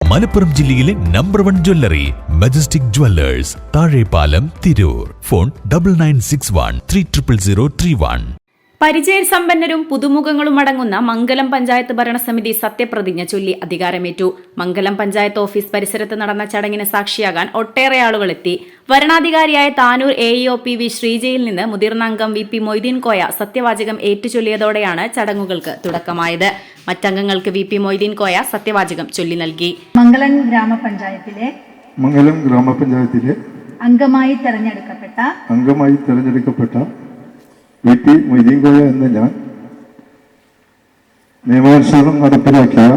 മലപ്പുറം ജില്ലയിലെ number 1 jewellery majestic Jewellers, Thazhepalam, Tirur. Phone 9961300031. പരിചയസമ്പന്നരും പുതുമുഖങ്ങളും അടങ്ങുന്ന മംഗലം പഞ്ചായത്ത് ഭരണസമിതി സത്യപ്രതിജ്ഞ ചൊല്ലി അധികാരമേറ്റു. മംഗലം പഞ്ചായത്ത് ഓഫീസ് പരിസരത്ത് നടന്ന ചടങ്ങിന് സാക്ഷിയാകാൻ ഒട്ടേറെ ആളുകളെത്തി. വരണാധികാരിയായ താനൂർ AEO PV ശ്രീജയിൽ നിന്ന് മുതിർന്ന അംഗം VP മൊയ്തീൻ കോയ സത്യവാചകം ഏറ്റുചൊല്ലിയതോടെയാണ് ചടങ്ങുകൾക്ക് തുടക്കമായത്. മറ്റംഗങ്ങൾക്ക് VP മൊയ്തീൻ കോയ സത്യവാചകം ചൊല്ലി നൽകി. മംഗലം ഗ്രാമപഞ്ചായത്തിലെ അംഗമായി തെരഞ്ഞെടുക്കപ്പെട്ട VP മൊയ്തീൻ കോയ എന്ന ഞാൻ നിയമാനുസരണം നടപ്പിലാക്കിയ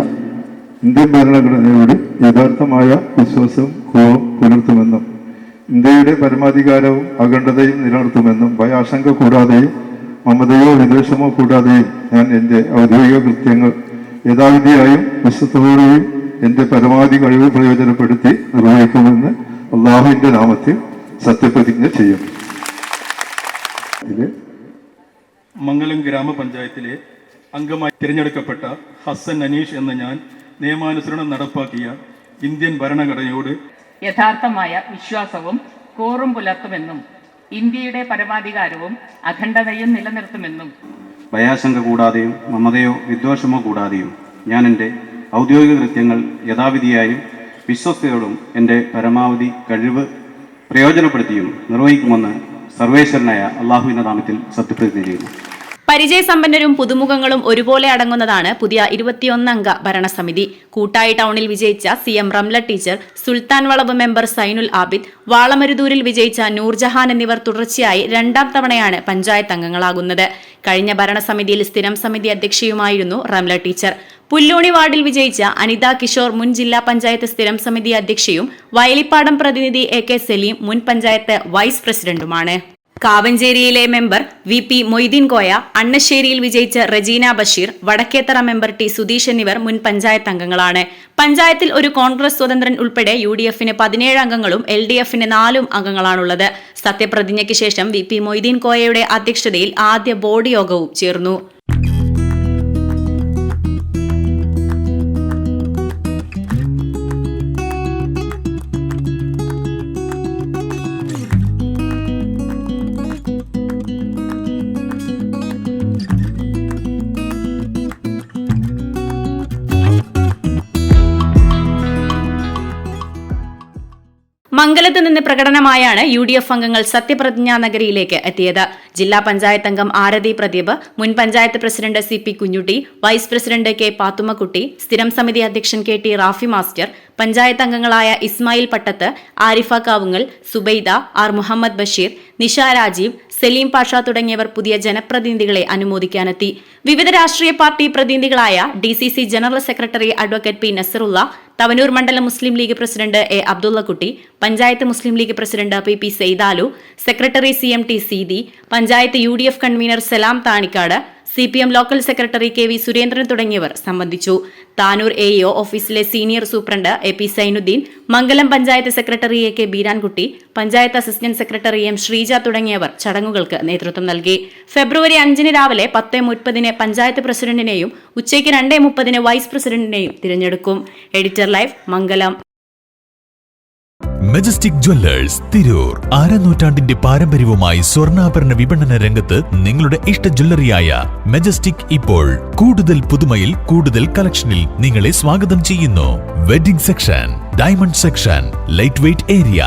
ഇന്ത്യൻ ഭരണഘടനയോട് യഥാർത്ഥമായ വിശ്വാസവും പുലർത്തുമെന്നും ഇന്ത്യയുടെ പരമാധികാരവും അഖണ്ഡതയും നിലനിർത്തുമെന്നും ഭയാശങ്ക കൂടാതെയും മമതയോ വിദ്വേഷമോ കൂടാതെയും ഞാൻ എൻ്റെ ഔദ്യോഗിക കൃത്യങ്ങൾ യഥാവിധിയായും വിശ്വസ്തയോടെയും എൻ്റെ പരമാവധി കഴിവ് പ്രയോജനപ്പെടുത്തി നിർവഹിക്കുമെന്ന് അള്ളാഹുവിൻ്റെ നാമത്തിൽ സത്യപ്രതിജ്ഞ ചെയ്യും. മംഗലം ഗ്രാമപഞ്ചായത്തിലെ അംഗമായി തിരഞ്ഞെടുക്കപ്പെട്ട ഹസൻ അനീഷ് എന്ന ഞാൻ നിയമാനുസരണം നടപ്പാക്കിയ ഇന്ത്യൻ ഭരണഘടനയോട് യഥാർത്ഥമായ വിശ്വാസവും കൂറും പുലർത്തുമെന്നും ഇന്ത്യയുടെ പരമാധികാരവും അഖണ്ഡതയും നിലനിർത്തുമെന്നും ഭയാശങ്ക കൂടാതെയും മമതയോ വിദ്വേഷമോ കൂടാതെയും ഞാൻ എൻ്റെ ഔദ്യോഗിക കൃത്യങ്ങൾ യഥാവിധിയായും വിശ്വസ്തയോടും എൻ്റെ പരമാവധി കഴിവ് പ്രയോജനപ്പെടുത്തിയും നിർവഹിക്കുമെന്ന് സർവേശ്വരനായ അള്ളാഹുവിന്റെ നാമത്തിൽ സത്യപ്രതിജ്ഞ ചെയ്യുന്നു. പരിചയസമ്പന്നരും പുതുമുഖങ്ങളും ഒരുപോലെ അടങ്ങുന്നതാണ് പുതിയ 21 അംഗ ഭരണസമിതി. കൂട്ടായി ടൗണിൽ വിജയിച്ച CM റംല ടീച്ചർ, സുൽത്താൻ വളവ് മെമ്പർ സൈനുൽ ആബിദ്, വാളമരുതൂരിൽ വിജയിച്ച നൂർജഹാൻ എന്നിവർ തുടർച്ചയായി 2ാം തവണയാണ് പഞ്ചായത്ത് അംഗങ്ങളാകുന്നത്. കഴിഞ്ഞ ഭരണസമിതിയിൽ സ്ഥിരം സമിതി അധ്യക്ഷയുമായിരുന്നു റംല ടീച്ചർ. പുല്ലൂണി വാർഡിൽ വിജയിച്ച അനിത കിഷോർ മുൻ ജില്ലാ പഞ്ചായത്ത് സ്ഥിരം സമിതി അധ്യക്ഷയും വയലിപ്പാടം പ്രതിനിധി AK സലീം മുൻ പഞ്ചായത്ത് വൈസ് പ്രസിഡന്റുമാണ്. കാവഞ്ചേരിയിലെ മെമ്പർ VP മൊയ്തീൻ കോയ, അണ്ണശ്ശേരിയിൽ വിജയിച്ച റജീന ബഷീർ, വടക്കേത്തറ മെമ്പർ T സുധീഷ് എന്നിവർ മുൻ പഞ്ചായത്ത് അംഗങ്ങളാണ്. പഞ്ചായത്തിൽ ഒരു കോൺഗ്രസ് സ്വതന്ത്രൻ ഉൾപ്പെടെ UDFന് 17 അംഗങ്ങളും LDFന് 4 അംഗങ്ങളാണുള്ളത്. സത്യപ്രതിജ്ഞയ്ക്ക് ശേഷം VP മൊയ്തീൻ കോയയുടെ അധ്യക്ഷതയിൽ ആദ്യ ബോർഡ് യോഗവും ചേർന്നു. മംഗലത്ത് നിന്ന് പ്രകടനമായാണ് UDF അംഗങ്ങൾ സത്യപ്രതിജ്ഞാ നഗരിയിലേക്ക് എത്തിയത്. ജില്ലാ പഞ്ചായത്ത് അംഗം ആരതി പ്രദീപ്, മുൻ panchayat president CP Kunhutty, vice president K Pathummakutty, സ്ഥിരം സമിതി അധ്യക്ഷൻ KT റാഫി മാസ്റ്റർ, പഞ്ചായത്ത് അംഗങ്ങളായ ഇസ്മായിൽ പട്ടത്ത്, ആരിഫ കാവുങ്ങൽ, സുബൈദ, R മുഹമ്മദ് ബഷീർ, നിഷ രാജീവ്, സലീം പാഷ തുടങ്ങിയവർ പുതിയ ജനപ്രതിനിധികളെ അനുമോദിക്കാനെത്തി. വിവിധ രാഷ്ട്രീയ പാർട്ടി പ്രതിനിധികളായ DCC general secretary advocate P Nasarulla, Tavanur മണ്ഡലം Muslim league president A Abdullakutty, panchayat Muslim league president PP Saithalu, secretary CMT Seethi, panchayat UDF convenor Salam Thanikkad, CPM local secretary KV Surendran തുടങ്ങിയവർ സംബന്ധിച്ചു. താനൂർ AEO ഓഫീസിലെ senior superintendent AP Zainuddin, Mangalam panchayat secretary AK Beerankutty, panchayat assistant secretary M Sreeja തുടങ്ങിയവർ ചടങ്ങുകൾക്ക് നേതൃത്വം നൽകി. ഫെബ്രുവരി 5 രാവിലെ 10:30 പഞ്ചായത്ത് പ്രസിഡന്റിനെയും ഉച്ചയ്ക്ക് 2:30 വൈസ് പ്രസിഡന്റിനെയും തിരഞ്ഞെടുക്കും. Editor live, Mangalam. Majestic jewellers, Tirur. നൂറ്റാണ്ടിന്റെ പാരമ്പര്യവുമായി സ്വർണ്ണാഭരണ വിപണന രംഗത്ത് നിങ്ങളുടെ ഇഷ്ട ജ്വല്ലറിയായ മെജസ്റ്റിക് ഇപ്പോൾ കൂടുതൽ പുതുമയിൽ കൂടുതൽ കളക്ഷനിൽ നിങ്ങളെ സ്വാഗതം ചെയ്യുന്നു. Wedding section, diamond section, light weight area,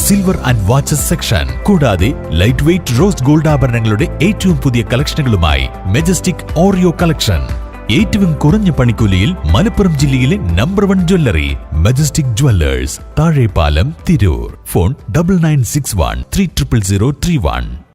silver and watches section, കൂടാതെ ലൈറ്റ് വെയ്റ്റ് റോസ് ഗോൾഡ് ആഭരണങ്ങളുടെ ഏറ്റവും പുതിയ കളക്ഷനുകളുമായി മെജസ്റ്റിക് ഓറിയോ കളക്ഷൻ. ഏറ്റവും കുറഞ്ഞ പണിക്കൂലിയിൽ മലപ്പുറം ജില്ലയിലെ number 1 jewellery majestic Jewellers, Thazhepalam, Tirur. Phone 9961300031.